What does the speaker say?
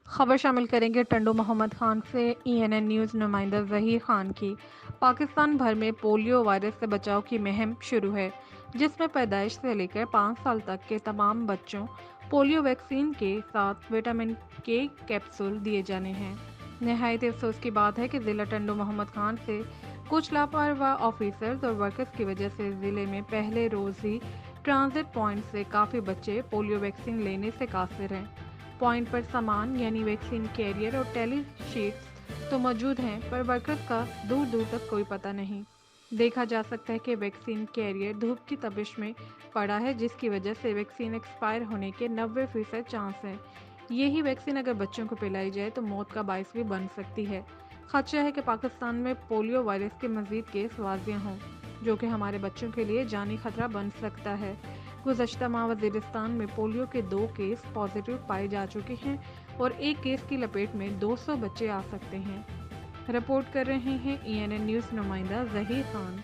खबर शामिल करेंगे टंडू मोहम्मद खान से। ईएनएन न्यूज़ नुमाइंदा ज़हीर खान की। पाकिस्तान भर में पोलियो वायरस से बचाव की मुहिम शुरू है, जिसमें पैदाइश से लेकर 5 साल तक के तमाम बच्चों पोलियो वैक्सीन के साथ विटामिन के कैप्सूल दिए जाने हैं। नहायत अफसोस की बात है कि ज़िला टंडू मोहम्मद खान से कुछ लापरवाह ऑफिसर्स और वर्कर्स की वजह से ज़िले में पहले रोज़ ही ट्रांजिट पॉइंट से काफ़ी बच्चे पोलियो वैक्सीन लेने से कासिर हैं। पॉइंट पर सामान यानी वैक्सीन कैरियर और टेली शीट्स तो मौजूद हैं, पर वर्कर्स का दूर दूर तक कोई पता नहीं। देखा जा सकता है कि वैक्सीन कैरियर धूप की तपिश में पड़ा है, जिसकी वजह से वैक्सीन एक्सपायर होने के 90% चांस हैं। यही वैक्सीन अगर बच्चों को पिलाई जाए तो मौत का बायस भी बन सकती है। खदशा है कि पाकिस्तान में पोलियो वायरस के मजीद केस वाजिया हों, जो कि हमारे बच्चों के लिए जानी खतरा बन सकता है। गुज़श्ता माह वज़ीरिस्तान में पोलियो के 2 केस पॉजिटिव पाए जा चुके हैं और एक केस की लपेट में 200 बच्चे आ सकते हैं। रिपोर्ट कर रहे हैं ईएनएन न्यूज़ नुमाइंदा ज़हीर खान।